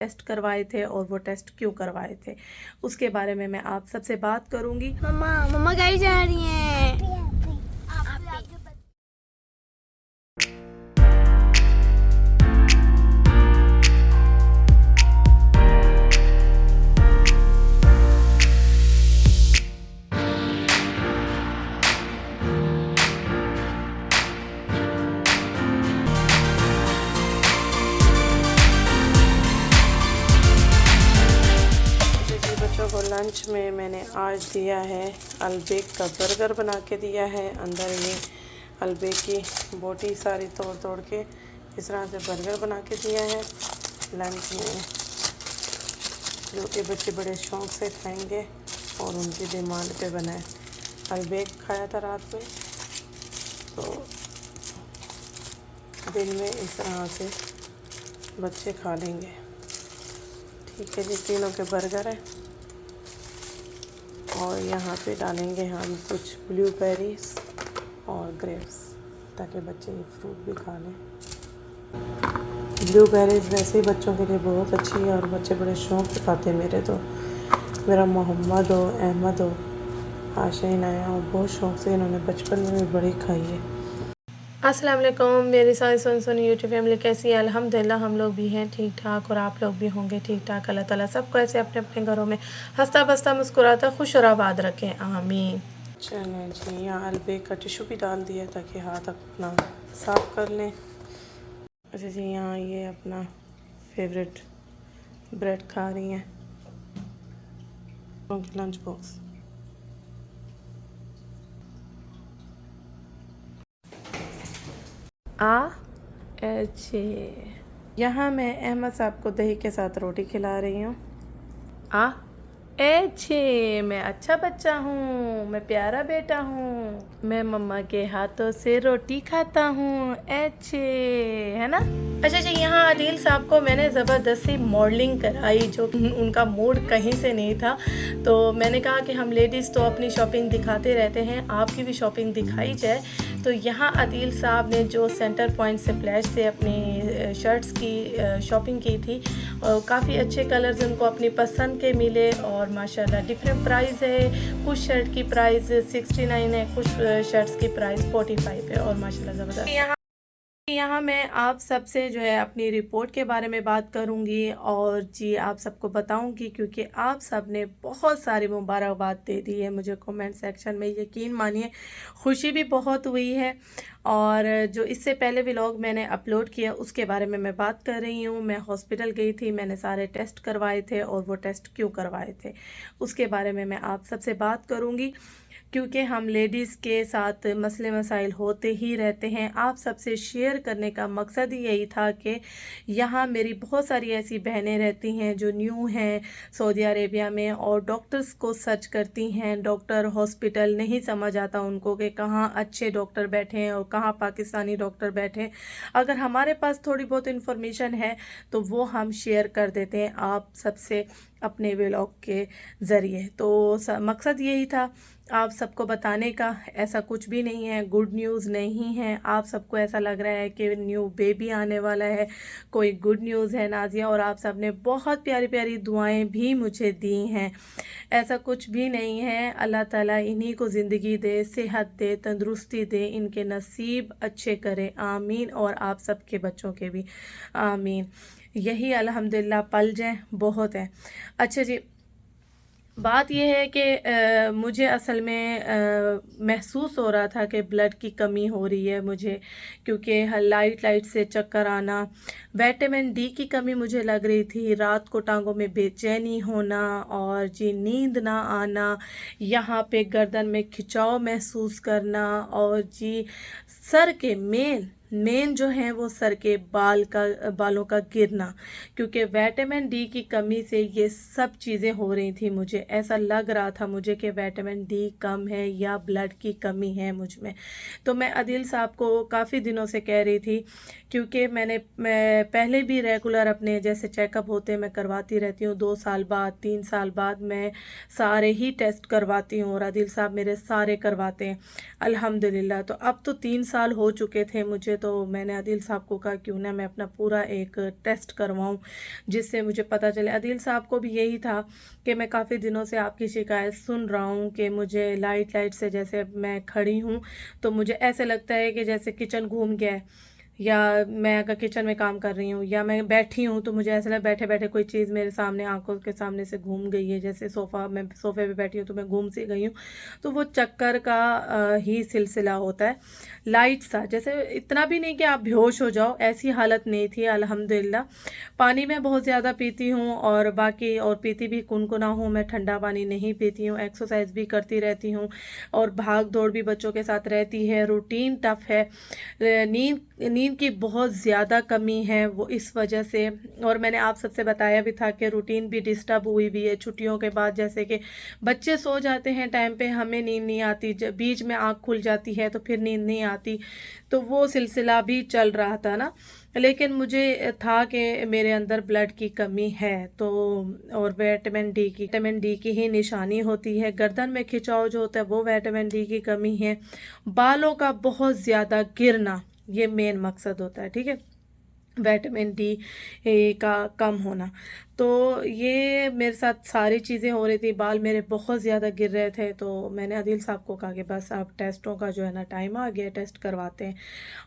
Test करवाए थे और वो टेस्ट क्यों करवाए थे, उसके बारे में मैं आप सबसे बात करूंगी। मम्मा मम्मा कहीं जा रही हैं? जी बच्चों को लंच में मैंने आज दिया है अलबेक का बर्गर बना के दिया है। अंदर ये अलबेक की बोटी सारी तोड़ तोड़ के इस तरह से बर्गर बना के दिया है लंच में, जो कि बच्चे बड़े शौक़ से खाएंगे और उनकी डिमांड पे बना है। अलबेक खाया था रात में, तो दिन में इस तरह से बच्चे खा लेंगे। ठीक है जी, तीनों के बर्गर हैं और यहाँ पे डालेंगे हम कुछ ब्लूबेरीज और ग्रेप्स ताकि बच्चे ये फ्रूट भी खा लें। ब्लूबेरीज वैसे ही बच्चों के लिए बहुत अच्छी है और बच्चे बड़े शौक़ से खाते हैं। मेरा मोहम्मद हो, अहमद हो, आशीन आया और बहुत शौक़ से इन्होंने बचपन में भी बड़ी खाई है। अस्सलाम वालेकुम मेरी सारी सुनी यूट्यूब फैमिली, कैसी है? अल्हम्दुलिल्लाह हम लोग भी हैं ठीक ठाक और आप लोग भी होंगे ठीक ठाक। अल्लाह ताला सबको ऐसे अपने अपने घरों में हंसता बसता मुस्कुराता खुश और आबाद रखें, आमीन। चलें जी, यहाँ अलबेक का टिशू भी डाल दिया ताकि हाथ अपना साफ़ कर लें। अच्छा जी, यहाँ ये अपना फेवरेट ब्रेड खा रही हैं लंच बॉक्स। अच्छे, यहाँ मैं अहमद साहब को दही के साथ रोटी खिला रही हूँ। अच्छे, मैं अच्छा बच्चा हूँ, मैं प्यारा बेटा हूँ, मैं मम्मा के हाथों से रोटी खाता हूँ। अच्छे, है ना? अच्छा जी, यहाँ आदिल साहब को मैंने ज़बरदस्ती मॉडलिंग कराई, जो उनका मूड कहीं से नहीं था। तो मैंने कहा कि हम लेडीज़ तो अपनी शॉपिंग दिखाते रहते हैं, आपकी भी शॉपिंग दिखाई जाए। तो यहाँ आदिल साहब ने जो सेंटर पॉइंट से फ्लैश से अपनी शर्ट्स की शॉपिंग की थी और काफ़ी अच्छे कलर्स उनको अपनी पसंद के मिले और माशाल्लाह डिफरेंट प्राइस है। कुछ शर्ट की प्राइस 69 है, कुछ शर्ट्स की प्राइस 45 है और माशाल्लाह ज़बरदस्त। यहाँ मैं आप सबसे जो है अपनी रिपोर्ट के बारे में बात करूँगी और जी आप सबको बताऊँगी, क्योंकि आप सब ने बहुत सारी मुबारकबाद दे दी है मुझे कमेंट सेक्शन में। यकीन मानिए खुशी भी बहुत हुई है। और जो इससे पहले व्लॉग मैंने अपलोड किया उसके बारे में मैं बात कर रही हूँ। मैं हॉस्पिटल गई थी, मैंने सारे टेस्ट करवाए थे और वो टेस्ट क्यों करवाए थे उसके बारे में मैं आप सबसे बात करूँगी, क्योंकि हम लेडीज़ के साथ मसले मसाइल होते ही रहते हैं। आप सबसे शेयर करने का मकसद ही यही था कि यहाँ मेरी बहुत सारी ऐसी बहनें रहती हैं जो न्यू हैं सऊदी अरेबिया में और डॉक्टर्स को सर्च करती हैं। डॉक्टर हॉस्पिटल नहीं समझ आता उनको कि कहाँ अच्छे डॉक्टर बैठे हैं और कहाँ पाकिस्तानी डॉक्टर बैठे हैं। अगर हमारे पास थोड़ी बहुत इन्फॉर्मेशन है तो वो हम शेयर कर देते हैं आप सबसे अपने व्लॉग के ज़रिए। तो मकसद यही था आप सबको बताने का। ऐसा कुछ भी नहीं है, गुड न्यूज़ नहीं है। आप सबको ऐसा लग रहा है कि न्यू बेबी आने वाला है, कोई गुड न्यूज़ है नाजिया, और आप सब ने बहुत प्यारी प्यारी दुआएं भी मुझे दी हैं। ऐसा कुछ भी नहीं है। अल्लाह ताला इन्हीं को ज़िंदगी दे, सेहत दे, तंदुरुस्ती दे, इनके नसीब अच्छे करे, आमीन। और आप सबके बच्चों के भी आमीन। यही अल्हम्दुलिल्लाह पल जाए बहुत है। अच्छा जी, बात यह है कि मुझे असल में महसूस हो रहा था कि ब्लड की कमी हो रही है मुझे, क्योंकि लाइट लाइट से चक्कर आना, विटामिन डी की कमी मुझे लग रही थी, रात को टांगों में बेचैनी होना और जी नींद ना आना, यहाँ पे गर्दन में खिंचाव महसूस करना और जी सर के मेन जो है वो सर के बालों का गिरना, क्योंकि विटामिन डी की कमी से ये सब चीज़ें हो रही थी। मुझे ऐसा लग रहा था मुझे कि विटामिन डी कम है या ब्लड की कमी है मुझ में। तो मैं आदिल साहब को काफ़ी दिनों से कह रही थी, क्योंकि मैं पहले भी रेगुलर अपने जैसे चेकअप होते हैं मैं करवाती रहती हूँ। 2 साल बाद 3 साल बाद मैं सारे ही टेस्ट करवाती हूँ और आदिल साहब मेरे सारे करवाते हैं अल्हम्दुलिल्लाह। तो अब तो 3 साल हो चुके थे मुझे, तो मैंने आदिल साहब को कहा क्यों ना मैं अपना पूरा एक टेस्ट करवाऊं, जिससे मुझे पता चले। आदिल साहब को भी यही था कि मैं काफ़ी दिनों से आपकी शिकायत सुन रहा हूं कि मुझे लाइट लाइट से जैसे मैं खड़ी हूं तो मुझे ऐसे लगता है कि जैसे किचन घूम गया है, या मैं अगर किचन में काम कर रही हूँ या मैं बैठी हूँ तो मुझे ऐसा लगा बैठे बैठे कोई चीज़ मेरे सामने आंखों के सामने से घूम गई है, जैसे मैं सोफे पे बैठी हूँ तो मैं घूम सी गई हूँ। तो वो चक्कर का ही सिलसिला होता है, लाइट सा, जैसे इतना भी नहीं कि आप बेहोश हो जाओ, ऐसी हालत नहीं थी अल्हम्दुलिल्लाह। पानी मैं बहुत ज़्यादा पीती हूँ और बाकी और पीती भी कुनकुना हूँ, मैं ठंडा पानी नहीं पीती हूँ, एक्सरसाइज भी करती रहती हूँ और भाग दौड़ भी बच्चों के साथ रहती है, रूटीन टफ है। नींद नींद की बहुत ज़्यादा कमी है वो इस वजह से। और मैंने आप सबसे बताया भी था कि रूटीन भी डिस्टर्ब हुई भी है छुट्टियों के बाद, जैसे कि बच्चे सो जाते हैं टाइम पे, हमें नींद नहीं आती, जब बीच में आँख खुल जाती है तो फिर नींद नहीं आती, तो वो सिलसिला भी चल रहा था ना। लेकिन मुझे था कि मेरे अंदर ब्लड की कमी है, तो और विटामिन डी की ही निशानी होती है। गर्दन में खिंचाव जो होता है वो विटामिन डी की कमी है। बालों का बहुत ज़्यादा गिरना ये मेन मकसद होता है, ठीक है, विटामिन डी का कम होना। तो ये मेरे साथ सारी चीज़ें हो रही थी, बाल मेरे बहुत ज़्यादा गिर रहे थे। तो मैंने आदिल साहब को कहा कि बस अब टेस्टों का जो है ना टाइम आ गया, टेस्ट करवाते हैं।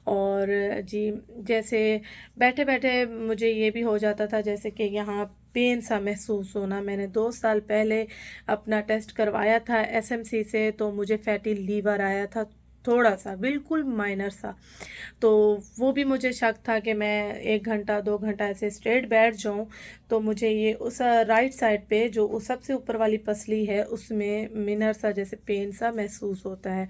और जी, जैसे बैठे बैठे मुझे ये भी हो जाता था जैसे कि यहाँ पेन सा महसूस होना। मैंने 2 साल पहले अपना टेस्ट करवाया था एसएमसी से, तो मुझे फैटी लीवर आया था, थोड़ा सा, बिल्कुल माइनर सा। तो वो भी मुझे शक था कि मैं 1 घंटा 2 घंटा ऐसे स्ट्रेट बैठ जाऊं तो मुझे ये उस राइट साइड पे जो उस सबसे ऊपर वाली पसली है उसमें मिनर सा जैसे पेन सा महसूस होता है।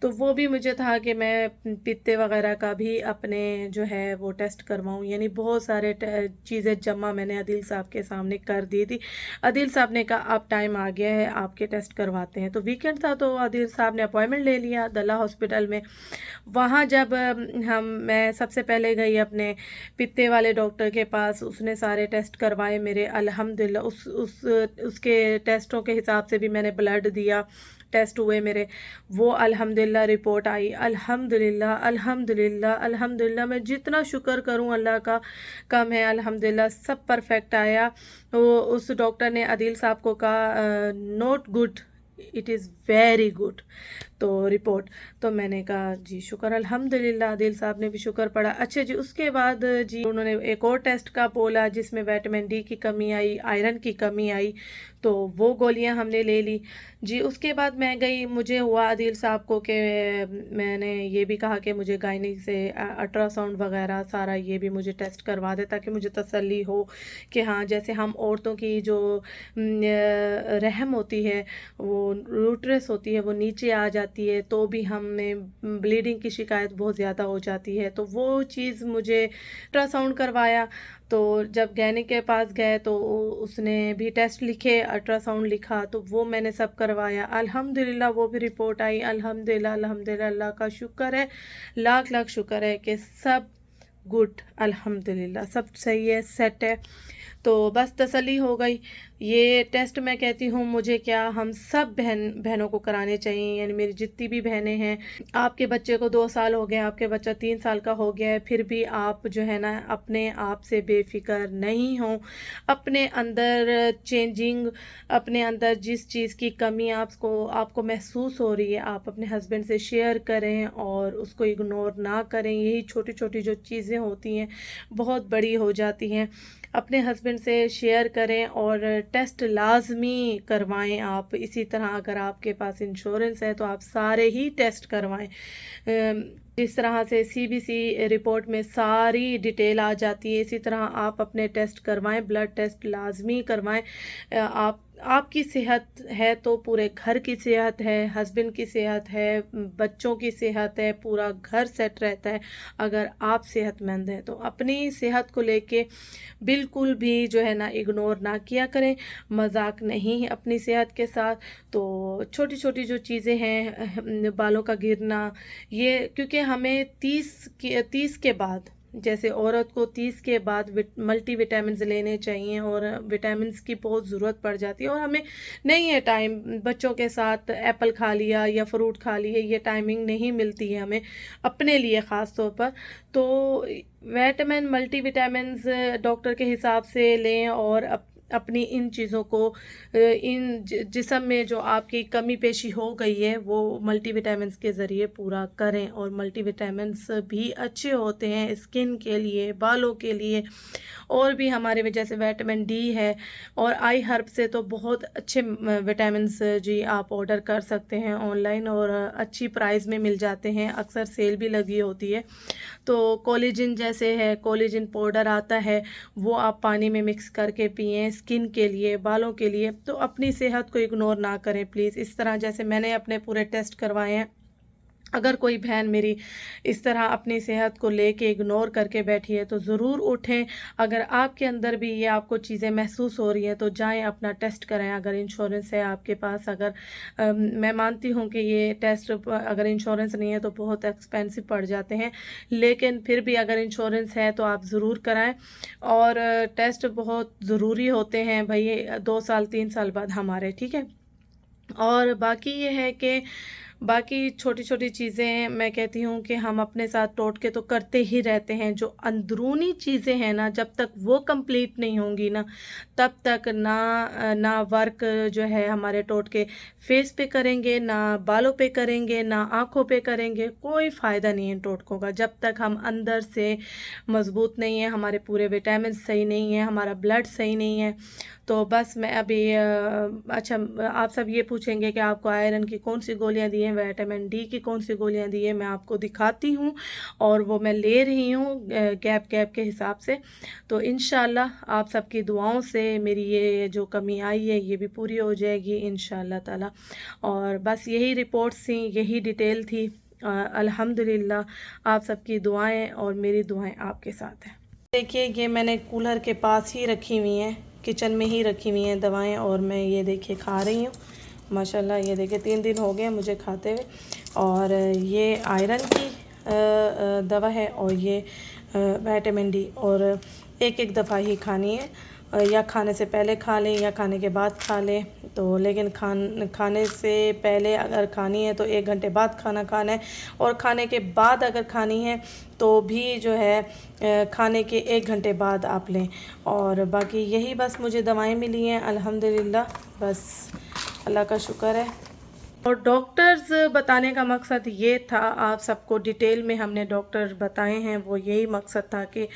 तो वो भी मुझे था कि मैं पित्ते वगैरह का भी अपने जो है वो टेस्ट करवाऊं, यानी बहुत सारे चीज़ें जमा मैंने आदिल साहब के सामने कर दी थी। आदिल साहब ने कहा अब टाइम आ गया है, आपके टेस्ट करवाते हैं। तो वीकेंड था तो आदिल साहब ने अपॉइंटमेंट ले लिया दल्ला हॉस्पिटल में। वहाँ जब मैं सबसे पहले गई अपने पित्ते वाले डॉक्टर के पास, उसने सारे टेस्ट करवाए मेरे, अल्हम्दुलिल्लाह उसके टेस्टों के हिसाब से भी मैंने ब्लड दिया, टेस्ट हुए मेरे, वो अल्हम्दुलिल्लाह रिपोर्ट आई। अल्हम्दुलिल्लाह अल्हम्दुलिल्लाह अल्हम्दुलिल्लाह, मैं जितना शुक्र करूं अल्लाह का कम है। अल्हम्दुलिल्लाह सब परफेक्ट आया। वो उस डॉक्टर ने आदिल साहब को कहा not good, it is very good, तो रिपोर्ट। तो मैंने कहा जी शुक्र अल्हम्दुलिल्लाह, आदिल साहब ने भी शुक्र पड़ा। अच्छा जी, उसके बाद जी उन्होंने एक और टेस्ट का बोला जिसमें विटामिन डी की कमी आई, आयरन की कमी आई, तो वो गोलियां हमने ले ली जी। उसके बाद मैं गई, मुझे हुआ आदिल साहब को कि मैंने ये भी कहा कि मुझे गायनिक से अल्ट्रासाउंड वगैरह सारा ये भी मुझे टेस्ट करवा दे ताकि मुझे तसल्ली हो कि हाँ, जैसे हम औरतों की जो रहम होती है, वो यूट्रस होती है, वो नीचे आ जाती है तो भी हमें ब्लीडिंग की शिकायत बहुत ज़्यादा हो जाती है। तो वो चीज़ मुझे अल्ट्रासाउंड करवाया। तो जब गैनिक के पास गए तो उसने भी टेस्ट लिखे, अल्ट्रासाउंड लिखा, तो वो मैंने सब करवाया। अल्हम्दुलिल्लाह वो भी रिपोर्ट आई। अल्हम्दुलिल्लाह अल्हम्दुलिल्लाह, अल्लाह का शुक्र है, लाख लाख शुक्र है कि सब गुड, अल्हम्दुलिल्लाह सब सही है, सेट है। तो बस तसल्ली हो गई। ये टेस्ट मैं कहती हूँ मुझे क्या, हम सब बहनों को कराने चाहिए, यानी मेरी जितनी भी बहनें हैं। आपके बच्चे को 2 साल हो गए, आपके बच्चा 3 साल का हो गया है, फिर भी आप जो है ना अपने आप से बेफिक्र नहीं हो, अपने अंदर चेंजिंग, अपने अंदर जिस चीज़ की कमी आपको महसूस हो रही है, आप अपने हस्बैंड से शेयर करें और उसको इग्नोर ना करें। यही छोटी छोटी जो चीज़ें होती हैं बहुत बड़ी हो जाती हैं। अपने हस्बैंड से शेयर करें और टेस्ट लाजमी करवाएं आप। इसी तरह अगर आपके पास इंश्योरेंस है तो आप सारे ही टेस्ट करवाएं। जिस तरह से सीबीसी रिपोर्ट में सारी डिटेल आ जाती है, इसी तरह आप अपने टेस्ट करवाएं, ब्लड टेस्ट लाजमी करवाएं। आपकी सेहत है तो पूरे घर की सेहत है, हस्बैंड की सेहत है, बच्चों की सेहत है, पूरा घर सेट रहता है अगर आप सेहतमंद हैं। तो अपनी सेहत को लेके बिल्कुल भी जो है ना इग्नोर ना किया करें, मजाक नहीं अपनी सेहत के साथ। तो छोटी छोटी जो चीज़ें हैं, बालों का गिरना, ये क्योंकि हमें 30 के बाद जैसे औरत को 30 के बाद मल्टी विटामिन लेने चाहिए और विटामिन्स की बहुत ज़रूरत पड़ जाती है, और हमें नहीं है टाइम, बच्चों के साथ एप्पल खा लिया या फ्रूट खा लिए, ये टाइमिंग नहीं मिलती है हमें अपने लिए ख़ास तौर पर। तो विटामिन मल्टी विटामिन्स डॉक्टर के हिसाब से लें और अपनी इन चीज़ों को इन जिस्म में जो आपकी कमी पेशी हो गई है वो मल्टीविटामिन्स के ज़रिए पूरा करें। और मल्टीविटामिन्स भी अच्छे होते हैं स्किन के लिए, बालों के लिए, और भी हमारे जैसे विटामिन डी है और आई हर्ब से तो बहुत अच्छे विटामिन्स जी आप ऑर्डर कर सकते हैं ऑनलाइन और अच्छी प्राइस में मिल जाते हैं, अक्सर सेल भी लगी होती है। तो कोलेजन जैसे है, कोलेजन पाउडर आता है, वो आप पानी में मिक्स करके पिएं स्किन के लिए, बालों के लिए। तो अपनी सेहत को इग्नोर ना करें प्लीज़। इस तरह जैसे मैंने अपने पूरे टेस्ट करवाए हैं, अगर कोई बहन मेरी इस तरह अपनी सेहत को लेके इग्नोर करके बैठी है तो ज़रूर उठें। अगर आपके अंदर भी ये आपको चीज़ें महसूस हो रही हैं तो जाएं अपना टेस्ट कराएं। अगर इंश्योरेंस है आपके पास, अगर मैं मानती हूँ कि ये टेस्ट अगर इंश्योरेंस नहीं है तो बहुत एक्सपेंसिव पड़ जाते हैं, लेकिन फिर भी अगर इंश्योरेंस है तो आप ज़रूर कराएं। और टेस्ट बहुत ज़रूरी होते हैं भाई, 2 साल 3 साल बाद हमारे, ठीक है। और बाकी ये है कि बाकी छोटी छोटी चीज़ें मैं कहती हूँ कि हम अपने साथ टोटके तो करते ही रहते हैं। जो अंदरूनी चीज़ें हैं ना, जब तक वो कंप्लीट नहीं होंगी ना, तब तक ना वर्क जो है हमारे टोटके फेस पे करेंगे, ना बालों पे करेंगे, ना आँखों पे करेंगे, कोई फ़ायदा नहीं है टोटकों का। जब तक हम अंदर से मज़बूत नहीं है, हमारे पूरे विटामिन सही नहीं है, हमारा ब्लड सही नहीं है। तो बस मैं अभी अच्छा, आप सब ये पूछेंगे कि आपको आयरन की कौन सी गोलियां दी हैं, विटामिन डी की कौन सी गोलियां दी हैं, मैं आपको दिखाती हूँ और वो मैं ले रही हूँ गैप के हिसाब से। तो इंशाल्लाह आप सबकी दुआओं से मेरी ये जो कमी आई है ये भी पूरी हो जाएगी इंशाल्लाह ताला। और बस यही रिपोर्ट्स थी, यही डिटेल थी। अल्हम्दुलिल्लाह आप सबकी दुआएं और मेरी दुआएं आपके साथ हैं। देखिए ये मैंने कूलर के पास ही रखी हुई हैं, किचन में ही रखी हुई हैं दवाएं, और मैं ये देखिए खा रही हूँ माशाल्लाह। ये देखिए 3 दिन हो गए मुझे खाते हुए। और ये आयरन की दवा है और ये विटामिन डी, और एक दफ़ा ही खानी है, या खाने से पहले खा लें या खाने के बाद खा लें। तो लेकिन खाने से पहले अगर खानी है तो 1 घंटे बाद खाना है, और खाने के बाद अगर खानी है तो भी जो है खाने के 1 घंटे बाद आप लें। और बाकी यही बस मुझे दवाएं मिली हैं अल्हम्दुलिल्लाह, बस अल्लाह का शुक्र है। और डॉक्टर्स बताने का मकसद ये था, आप सबको डिटेल में हमने डॉक्टर बताए हैं, वो यही मकसद था कि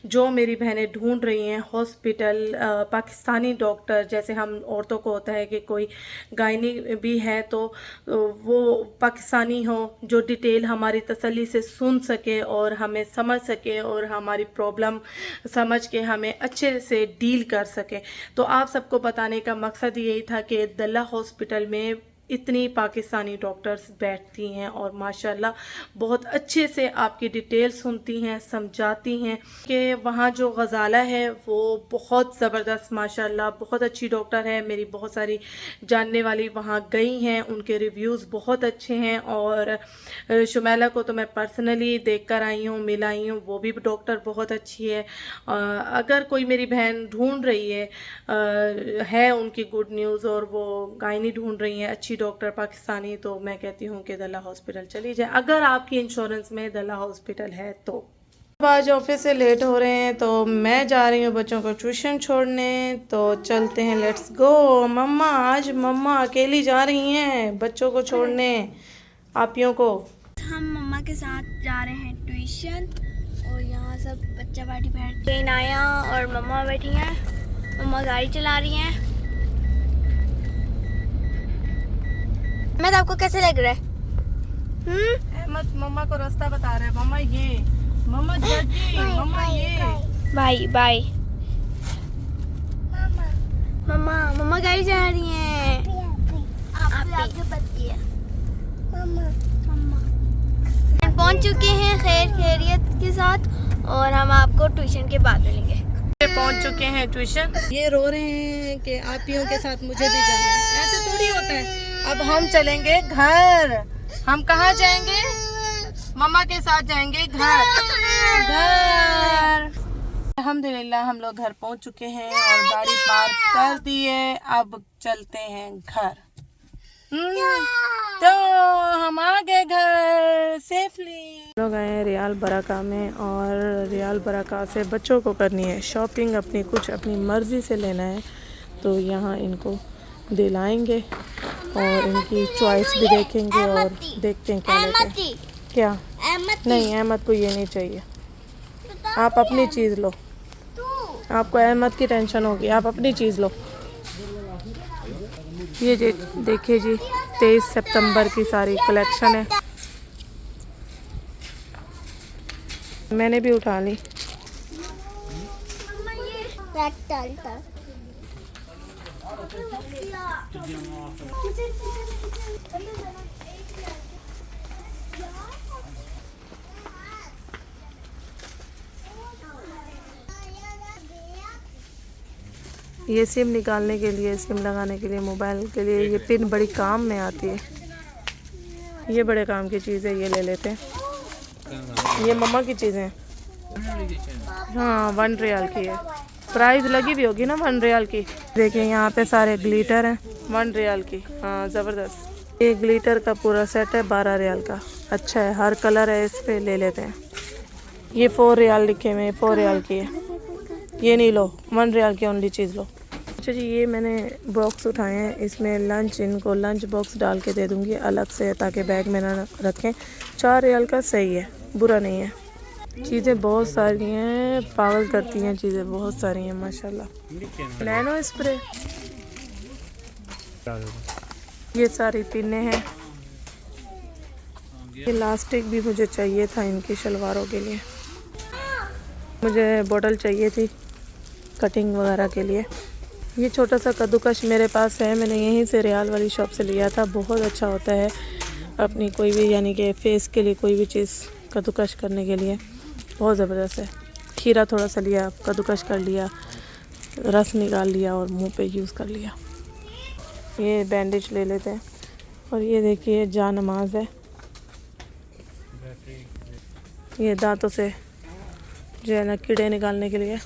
जो मेरी बहनें ढूंढ रही हैं हॉस्पिटल, पाकिस्तानी डॉक्टर, जैसे हम औरतों को होता है कि कोई गायनी भी है तो वो पाकिस्तानी हो, जो डिटेल हमारी तसल्ली से सुन सके और हमें समझ सके और हमारी प्रॉब्लम समझ के हमें अच्छे से डील कर सके। तो आप सबको बताने का मकसद यही था कि दल्ला हॉस्पिटल में इतनी पाकिस्तानी डॉक्टर्स बैठती हैं और माशाल्लाह बहुत अच्छे से आपकी डिटेल सुनती हैं, समझाती हैं। कि वहाँ जो गज़ाला है वो बहुत ज़बरदस्त माशाल्लाह बहुत अच्छी डॉक्टर है। मेरी बहुत सारी जानने वाली वहाँ गई हैं, उनके रिव्यूज़ बहुत अच्छे हैं। और शुमैला को तो मैं पर्सनली देख कर आई हूँ, मिल आई हूँ, वो भी डॉक्टर बहुत अच्छी है। अगर कोई मेरी बहन ढूंढ रही है उनकी गुड न्यूज़ और वो गायनी ढूंढ रही है अच्छी डॉक्टर पाकिस्तानी, तो मैं कहती हूँ कि दल्ला हॉस्पिटल चली जाए, अगर आपकी इंश्योरेंस में दल्ला हॉस्पिटल है तो। आज ऑफिस से लेट हो रहे हैं तो मैं जा रही हूँ बच्चों को ट्यूशन छोड़ने, तो चलते हैं, लेट्स गो। मम्मा आज मम्मा अकेली जा रही हैं बच्चों को छोड़ने, आपियों को। हम मम्मा के साथ जा रहे हैं ट्यूशन, और यहाँ सब बच्चा पार्टी बैठ गई, नाया और मम्मा बैठी हैं, मम्मा गाड़ी चला रही हैं। मैं आपको कैसे लग रहा है? अहमद मम्मा को रास्ता बता रहा है, मम्मा ये, मम्मा जल्दी, मम्मा ये। बाय बाय मम्मा, मम्मा गाड़ी जा रही हैं। आपके बच्ची है मम्मा। पहुंच चुके हैं खैरियत के साथ, और हम आपको ट्यूशन के बाद मिलेंगे। पहुंच चुके हैं ट्यूशन। ये रो रहे हैं कि आपियों के साथ मुझे भी जाना है, ऐसे थोड़ी होता है। अब हम चलेंगे घर। हम कहाँ जाएंगे मम्मा के साथ जाएंगे घर। अल्हम्दुलिल्लाह हम लोग घर पहुंच चुके हैं और गाड़ी पार्क कर दी है। अब चलते हैं घर। तो हम आ गए घर सेफली। लोग आए हैं रियाल बराका में और रियाल बराका से बच्चों को करनी है शॉपिंग, अपनी कुछ अपनी मर्जी से लेना है। तो यहाँ इनको दिलाएंगे और इनकी चॉइस भी देखेंगे और देखते हैं क्या लेते हैं। क्या नहीं, अहमद को ये नहीं चाहिए। आप अपनी चीज़ लो, आपको अहमद की टेंशन होगी, आप अपनी चीज़ लो। ये देखिए जी 23 सितंबर की सारी कलेक्शन है। मैंने भी उठा ली। ये सिम निकालने के लिए, सिम लगाने के लिए, मोबाइल के लिए ये पिन बड़ी काम में आती है। ये बड़े काम की चीज़ है, ये ले लेते हैं। ये मम्मा की चीज़ें हैं। हाँ 1 रियाल की है, प्राइस लगी भी होगी ना 1 रियाल की। देखिए यहाँ पे सारे ग्लिटर हैं 1 रियाल की। हाँ ज़बरदस्त। ये ग्लिटर का पूरा सेट है 12 रियाल का। अच्छा है, हर कलर है इस पे, ले लेते हैं। ये 4 रियाल लिखे हुए हैं, 4 रियाल की है। ये नहीं लो, 1 रियाल की ओनली चीज़ लो। अच्छा जी, ये मैंने बॉक्स उठाए हैं, इसमें लंच, इनको लंच बॉक्स डाल के दे दूँगी अलग से ताकि बैग में ना रखें। 4 रियाल का सही है, बुरा नहीं है। चीज़ें बहुत सारी हैं, पागल करती हैं चीज़ें, बहुत सारी हैं माशाल्लाह। नैनो स्प्रे, ये सारी पिने हैं। ये इलास्टिक भी मुझे चाहिए था इनकी शलवारों के लिए। मुझे बोतल चाहिए थी कटिंग वगैरह के लिए। ये छोटा सा कद्दूकश मेरे पास है, मैंने यहीं से रियाल वाली शॉप से लिया था। बहुत अच्छा होता है अपनी कोई भी, यानी कि फेस के लिए कोई भी चीज़ कद्दूकश करने के लिए बहुत ज़बरदस्त है। खीरा थोड़ा सा लिया, कद्दूकश कर लिया, रस निकाल लिया और मुंह पे यूज़ कर लिया। ये बैंडेज ले लेते हैं। और ये देखिए जानमाज़ है, ये दांतों से जो है ना कीड़े निकालने के लिए।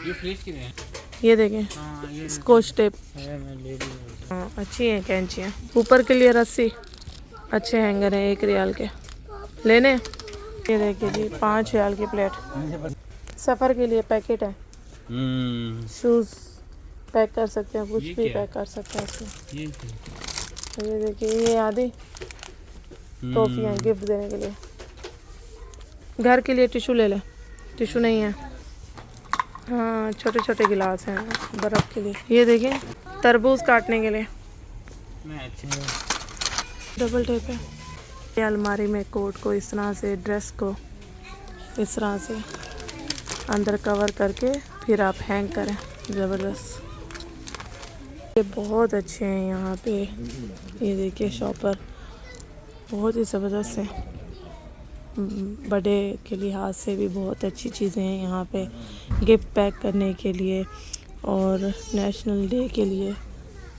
ये फ्रिज की है। ये देखें स्कॉच टेप, हाँ अच्छी है कैंचियाँ। ऊपर के लिए रस्सी, अच्छे हैंगर हैं 1 रियाल के, लेने। ये देखिए जी 5 रियाल की प्लेट। सफ़र के लिए पैकेट है, शूज़ पैक कर सकते हैं, कुछ भी पैक कर सकते हैं इसमें। ये देखिए ये आदि टॉफियाँ गिफ्ट देने के लिए। घर के लिए टिशू ले लें, टिशू नहीं है। हाँ छोटे छोटे गिलास हैं बर्फ़ के लिए। ये देखिए तरबूज काटने के लिए डबल टेप है। ये अलमारी में कोट को इस तरह से, ड्रेस को इस तरह से अंदर कवर करके फिर आप हैंग करें, ज़बरदस्त। ये बहुत अच्छे हैं यहाँ पे। ये देखिए शॉपर बहुत ही ज़बरदस्त है। बड़े के लिहाज से भी बहुत अच्छी चीज़ें हैं यहाँ पे, गिफ्ट पैक करने के लिए और नेशनल डे के लिए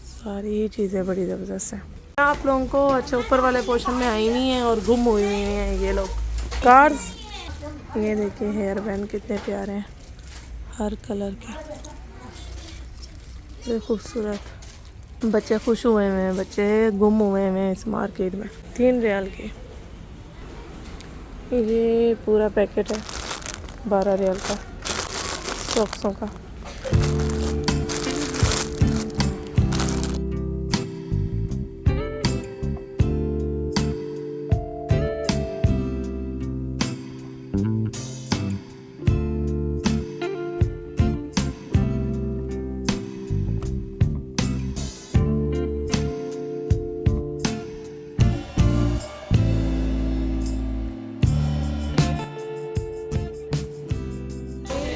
सारी चीज़ें बड़ी ज़बरदस्त हैं। आप लोगों को अच्छा ऊपर वाले पोर्शन में आई नहीं है और गुम हुई हुई हैं ये लोग कार्ड्स। ये देखिए हेयर बैंड कितने प्यारे हैं, हर कलर के, ये खूबसूरत। बच्चे खुश हुए हैं, बच्चे गुम हुए हैं इस मार्केट में। 3 रियाल की ये पूरा पैकेट है 12 रियाल का सॉक्सों का।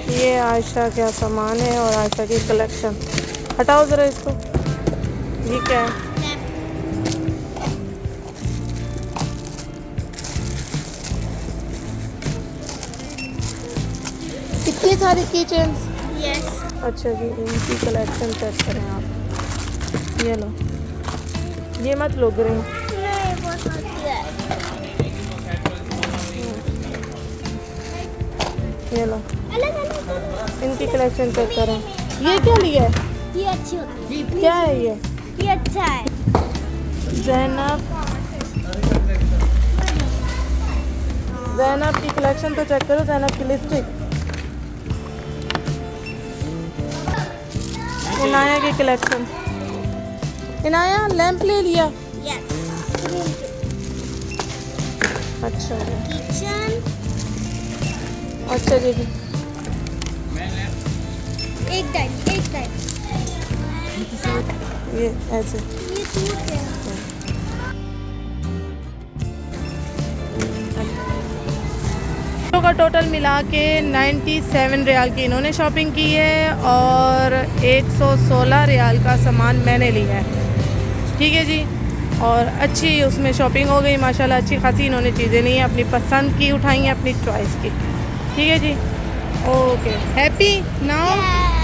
ये आयशा क्या सामान है और आयशा की कलेक्शन। हटाओ ज़रा इसको। ये क्या है? इतनी सारी की चेन्स। यस। अच्छा जी, इनकी कलेक्शन चेक करें आप। ये लो, ये मत लो ग्रीन। नहीं बहुत अच्छी है। ये लो, अलग अलग इनकी कलेक्शन चेक करें। ये क्या लिया है? ये अच्छी होती है, क्या है ये? ये अच्छा है। ज़ैनब की कलेक्शन तो चेक करो, ज़ैनब की लिपस्टिक। इनाया की कलेक्शन। इनाया लैंप ले लिया। यस, अच्छा किचन, अच्छा जी। एक टाइम ये ऐसे ये सूट है। का टोटल मिला के 97 रियाल की इन्होंने शॉपिंग की है और 116 रियाल का सामान मैंने लिया है। ठीक है जी, और अच्छी उसमें शॉपिंग हो गई माशाल्लाह, अच्छी खासी इन्होंने चीज़ें ली हैं, अपनी पसंद की उठाई हैं, अपनी चॉइस की। ठीक है जी, ओके, हैप्पी नाउ।